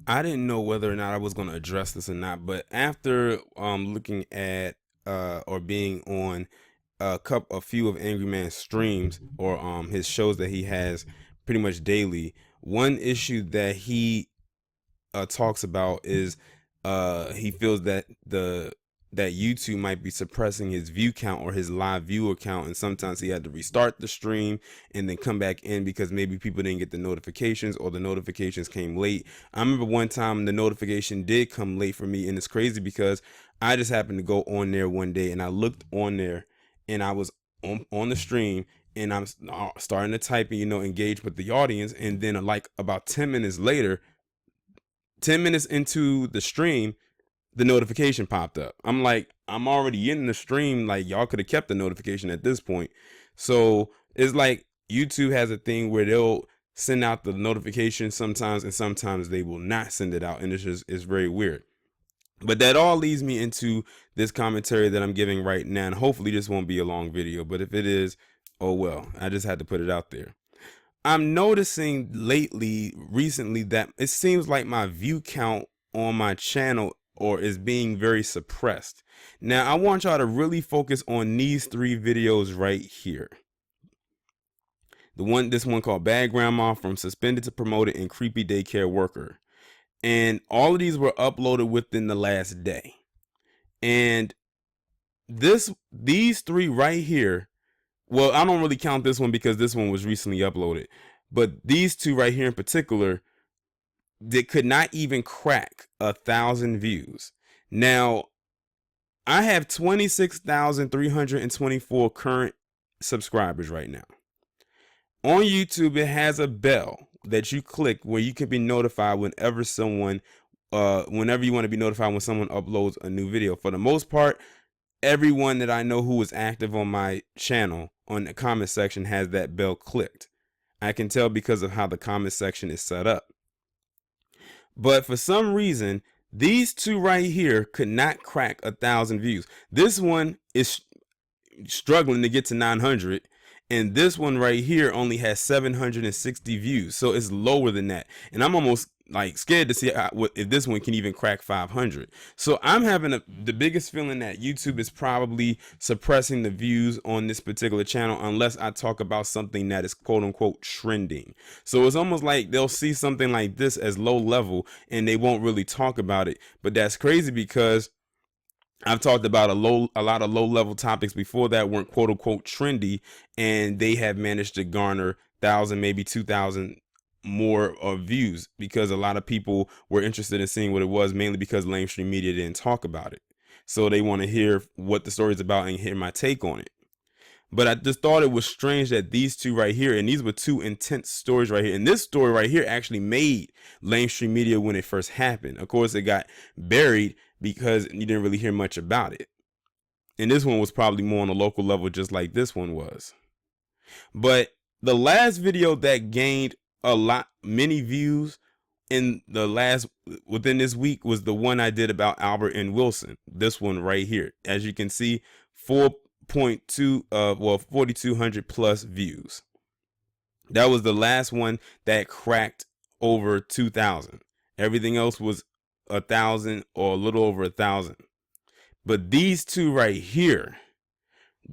I didn't know whether or not I was going to address this or not, but after looking at or being on a few of Angry Man's streams or his shows that he has pretty much daily, one issue that he talks about is he feels that that YouTube might be suppressing his view count or his live viewer count, and sometimes he had to restart the stream and then come back in because maybe people didn't get the notifications or the notifications came late. I remember one time the notification did come late for me, and it's crazy because I just happened to go on there one day and I looked on there and I was on the stream and I'm starting to type and engage with the audience, and then like about 10 minutes later, 10 minutes into the stream, the notification popped up. I'm like, I'm already in the stream. Like, y'all could have kept the notification at this point. So it's like YouTube has a thing where they'll send out the notification sometimes, and sometimes they will not send it out. And it's very weird. But that all leads me into this commentary that I'm giving right now. And hopefully this won't be a long video. But if it is, oh well. I just had to put it out there. I'm noticing recently, that it seems like my view count on my channel or is being very suppressed. Now, I want y'all to really focus on these three videos right here. This one called Bad Grandma, From Suspended to Promoted, and Creepy Daycare Worker. And all of these were uploaded within the last day. And these three right here, well, I don't really count this one because this one was recently uploaded. But these two right here in particular, they could not even crack 1,000 views. Now, I have 26,324 current subscribers right now. On YouTube, it has a bell that you click where you can be notified whenever whenever you want to be notified when someone uploads a new video. For the most part, everyone that I know who is active on my channel on the comment section has that bell clicked. I can tell because of how the comment section is set up. But for some reason, these two right here could not crack 1,000 views. This one is struggling to get to 900, and this one right here only has 760 views, so it's lower than that. And I'm almost like scared to see if this one can even crack 500. So I'm having the biggest feeling that YouTube is probably suppressing the views on this particular channel unless I talk about something that is quote unquote trending. So it's almost like they'll see something like this as low level and they won't really talk about it. But that's crazy because I've talked about a lot of low level topics before that weren't quote unquote trendy, and they have managed to garner 1,000, maybe 2,000 more of views because a lot of people were interested in seeing what it was, mainly because mainstream media didn't talk about it. So they want to hear what the story is about and hear my take on it. But I just thought it was strange that these two right here, and these were two intense stories right here. And this story right here actually made mainstream media when it first happened. Of course, it got buried because you didn't really hear much about it. And this one was probably more on a local level, just like this one was. But the last video that gained many views within this week was the one I did about Albert and Wilson. This one right here, as you can see, 4,200 plus views. That was the last one that cracked over 2,000. Everything else was 1,000 or a little over 1,000. But these two right here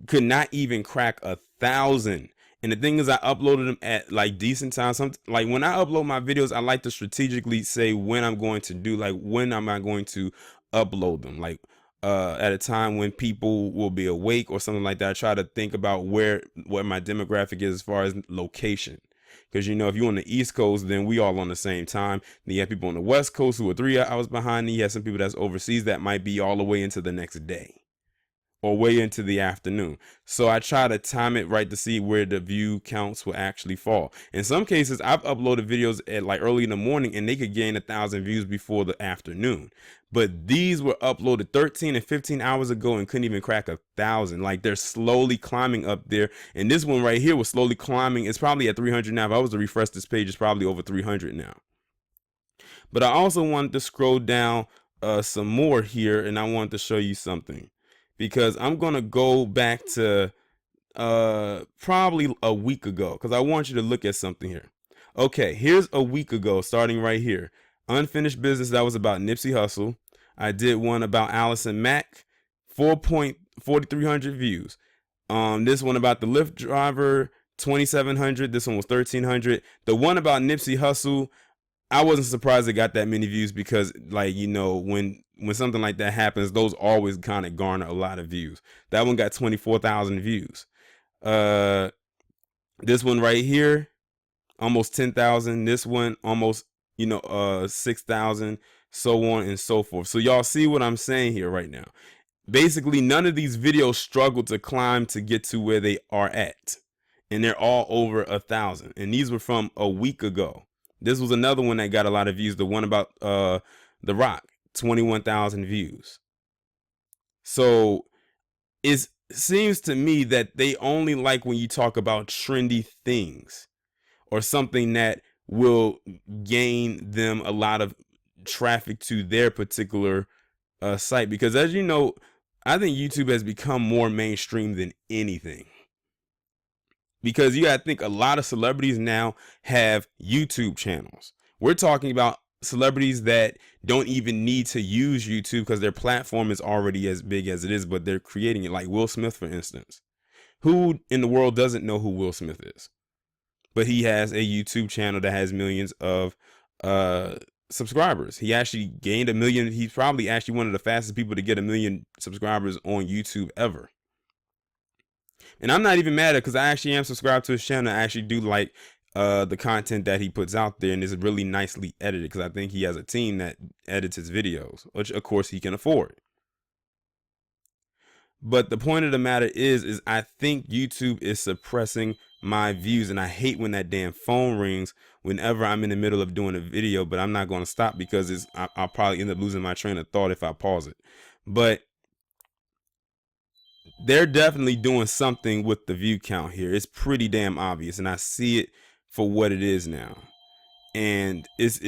could not even crack 1,000. And the thing is, I uploaded them at like decent times. Like when I upload my videos, I like to strategically say when I'm going to do, like when am I going to upload them, like at a time when people will be awake or something like that. I try to think about what my demographic is as far as location. Because, if you're on the East Coast, then we all on the same time. Then you have people on the West Coast who are 3 hours behind. Then you have some people that's overseas that might be all the way into the next day or way into the afternoon. So I try to time it right to see where the view counts will actually fall. In some cases, I've uploaded videos at like early in the morning and they could gain 1,000 views before the afternoon. But these were uploaded 13 and 15 hours ago and couldn't even crack 1,000. Like they're slowly climbing up there. And this one right here was slowly climbing. It's probably at 300 now. If I was to refresh this page, it's probably over 300 now. But I also wanted to scroll down some more here, and I wanted to show you something, because I'm going to go back to probably a week ago, because I want you to look at something here. Okay, here's a week ago, starting right here. Unfinished Business, that was about Nipsey Hussle. I did one about Allison Mack, 4,4300 views. This one about the Lyft driver, 2,700. This one was 1,300. The one about Nipsey Hussle, I wasn't surprised it got that many views because, like, you know, when something like that happens, those always kind of garner a lot of views. That one got 24,000 views. This one right here, almost 10,000. This one almost, 6,000, so on and so forth. So y'all see what I'm saying here right now. Basically, none of these videos struggle to climb to get to where they are at, and they're all over 1,000. And these were from a week ago. This was another one that got a lot of views. The one about The Rock, 21,000 views. So it seems to me that they only like when you talk about trendy things or something that will gain them a lot of traffic to their particular site. Because as you know, I think YouTube has become more mainstream than anything. Because you gotta think a lot of celebrities now have YouTube channels. We're talking about celebrities that don't even need to use YouTube because their platform is already as big as it is, but they're creating it. Like Will Smith, for instance. Who in the world doesn't know who Will Smith is? But he has a YouTube channel that has millions of subscribers. He actually gained 1 million. He's probably actually one of the fastest people to get 1 million subscribers on YouTube ever. And I'm not even mad at it because I actually am subscribed to his channel. I actually do like the content that he puts out there, and it's really nicely edited because I think he has a team that edits his videos, which of course he can afford. But the point of the matter is I think YouTube is suppressing my views, and I hate when that damn phone rings whenever I'm in the middle of doing a video, but I'm not going to stop because I'll probably end up losing my train of thought if I pause it. But they're definitely doing something with the view count here. It's pretty damn obvious, and I see it for what it is now. And it's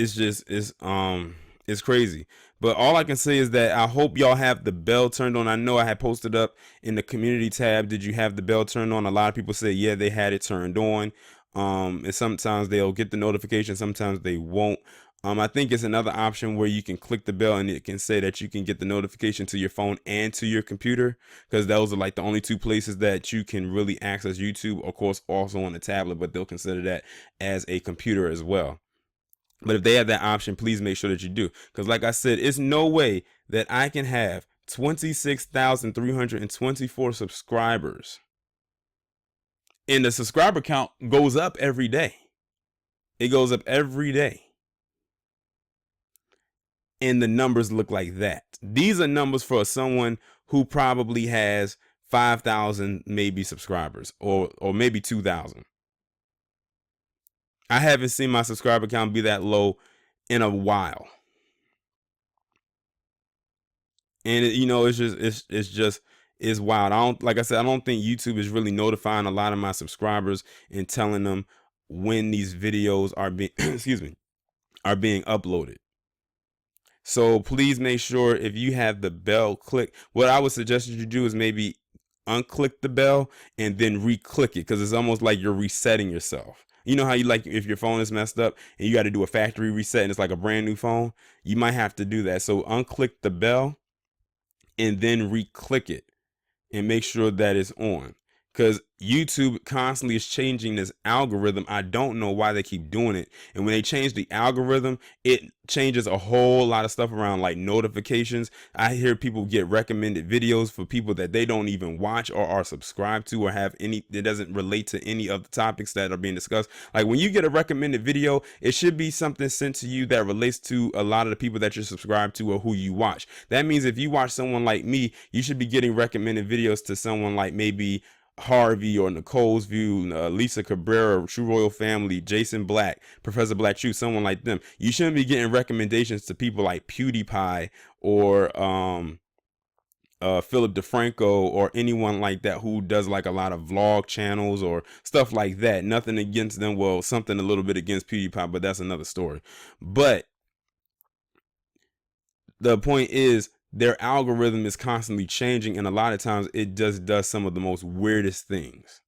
crazy. But all I can say is that I hope y'all have the bell turned on. I know I had posted up in the community tab, did you have the bell turned on? A lot of people say, yeah, they had it turned on. And sometimes they'll get the notification, sometimes they won't. I think it's another option where you can click the bell and it can say that you can get the notification to your phone and to your computer, because those are like the only two places that you can really access YouTube. Of course, also on the tablet, but they'll consider that as a computer as well. But if they have that option, please make sure that you do. Because like I said, it's no way that I can have 26,324 subscribers. And the subscriber count goes up every day. It goes up every day. And the numbers look like that. These are numbers for someone who probably has 5,000 maybe subscribers or maybe 2,000. I haven't seen my subscriber count be that low in a while. And it's wild. Like I said, I don't think YouTube is really notifying a lot of my subscribers and telling them when these videos are being are being uploaded. So please make sure if you have the bell click, what I would suggest you do is maybe unclick the bell and then re-click it, because it's almost like you're resetting yourself. You know how you like if your phone is messed up and you got to do a factory reset and it's like a brand new phone? You might have to do that. So unclick the bell and then re-click it and make sure that it's on. Because YouTube constantly is changing this algorithm. I don't know why they keep doing it. And when they change the algorithm, it changes a whole lot of stuff around, like notifications. I hear people get recommended videos for people that they don't even watch or are subscribed to or have any, that doesn't relate to any of the topics that are being discussed. Like when you get a recommended video, it should be something sent to you that relates to a lot of the people that you're subscribed to or who you watch. That means if you watch someone like me, you should be getting recommended videos to someone like maybe Harvey or Nicole's View, Lisa Cabrera, True Royal Family, Jason Black, Professor Black Shoe, someone like them. You shouldn't be getting recommendations to people like PewDiePie or Philip DeFranco or anyone like that who does like a lot of vlog channels or stuff like that. Nothing against them. Well, something a little bit against PewDiePie, but that's another story. But the point is, their algorithm is constantly changing, and a lot of times it just does some of the most weirdest things.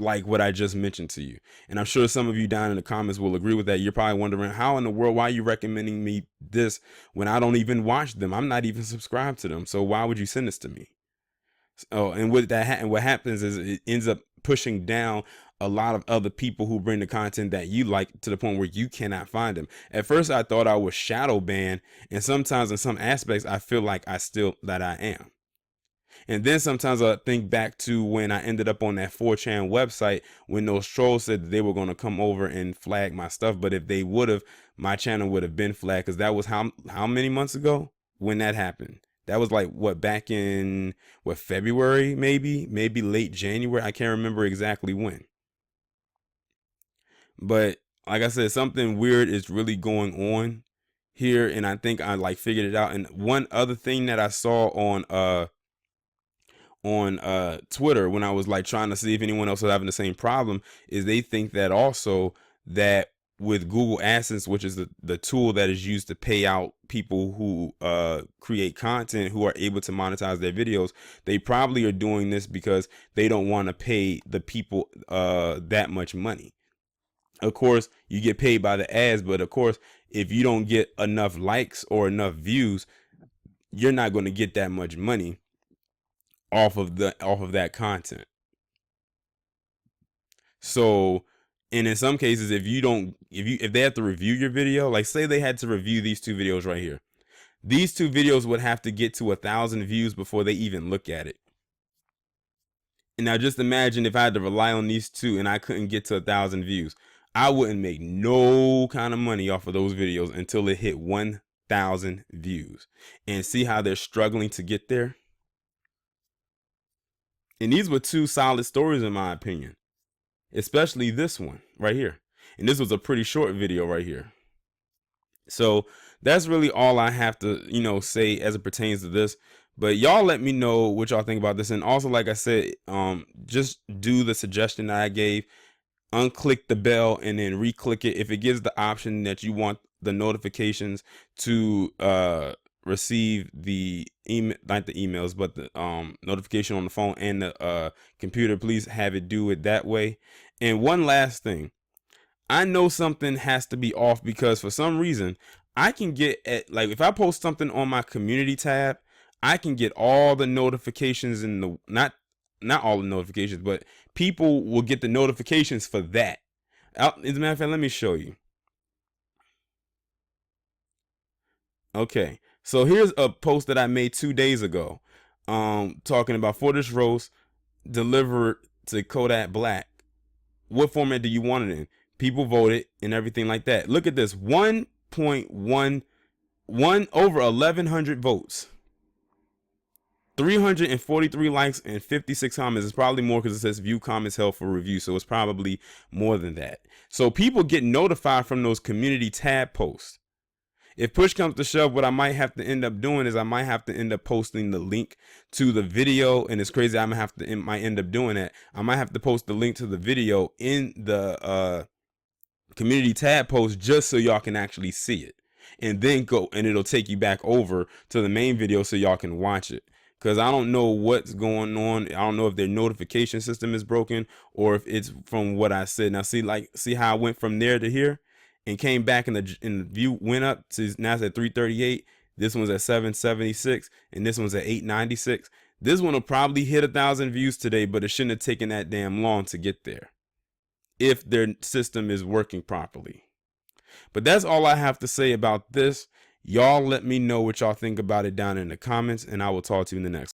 like what I just mentioned to you. And I'm sure some of you down in the comments will agree with that. You're probably wondering, how in the world, why are you recommending me this when I don't even watch them? I'm not even subscribed to them. So why would you send this to me? Oh, and what happens is it ends up pushing down a lot of other people who bring the content that you like to the point where you cannot find them. At first, I thought I was shadow banned, and sometimes in some aspects, I feel like I am. And then sometimes I think back to when I ended up on that 4chan website when those trolls said that they were going to come over and flag my stuff. But if they would have, my channel would have been flagged, because that was how many months ago when that happened? That was like back in February, maybe late January. I can't remember exactly when. But like I said, something weird is really going on here, and I think I like figured it out. And one other thing that I saw on Twitter when I was like trying to see if anyone else was having the same problem is they think that also that with Google AdSense, which is the tool that is used to pay out people who create content who are able to monetize their videos, they probably are doing this because they don't want to pay the people that much money. Of course, you get paid by the ads, but of course, if you don't get enough likes or enough views, you're not going to get that much money off of that content. So, and in some cases, if they have to review your video, like say they had to review these two videos right here, these two videos would have to get to 1,000 views before they even look at it. And now just imagine if I had to rely on these two and I couldn't get to 1,000 views. I wouldn't make no kind of money off of those videos until it hit 1,000 views. And see how they're struggling to get there? And these were two solid stories in my opinion, especially this one right here. And this was a pretty short video right here. So that's really all I have to, say as it pertains to this. But y'all let me know what y'all think about this. And also, like I said, just do the suggestion that I gave. Unclick the bell and then re-click it if it gives the option that you want the notifications to receive the email, not the emails, but the notification on the phone and the computer. Please have it do it that way. And one last thing, I know something has to be off because for some reason I can get if I post something on my community tab, I can get all the notifications in the not all the notifications, but people will get the notifications for that. As a matter of fact, let me show you. Okay, so here's a post that I made 2 days ago, talking about for this roast delivered to Kodak Black. What format do you want it in? People voted and everything like that. Look at this, 1.11 over 1,100 votes. 343 likes and 56 comments. It's probably more because it says view comments held for review, so it's probably more than that. So people get notified from those community tab posts. If push comes to shove, what I might have to end up doing is I might have to end up posting the link to the video, and it's crazy. Might end up doing that. I might have to post the link to the video in the community tab post just so y'all can actually see it, and then go and it'll take you back over to the main video so y'all can watch it. Because I don't know what's going on. I don't know if their notification system is broken or if it's from what I said. Now see how I went from there to here and came back and the view went up to now it's at 338. This one's at 776 and this one's at 896. This one will probably hit 1,000 views today, but it shouldn't have taken that damn long to get there if their system is working properly. But that's all I have to say about this. Y'all let me know what y'all think about it down in the comments, and I will talk to you in the next.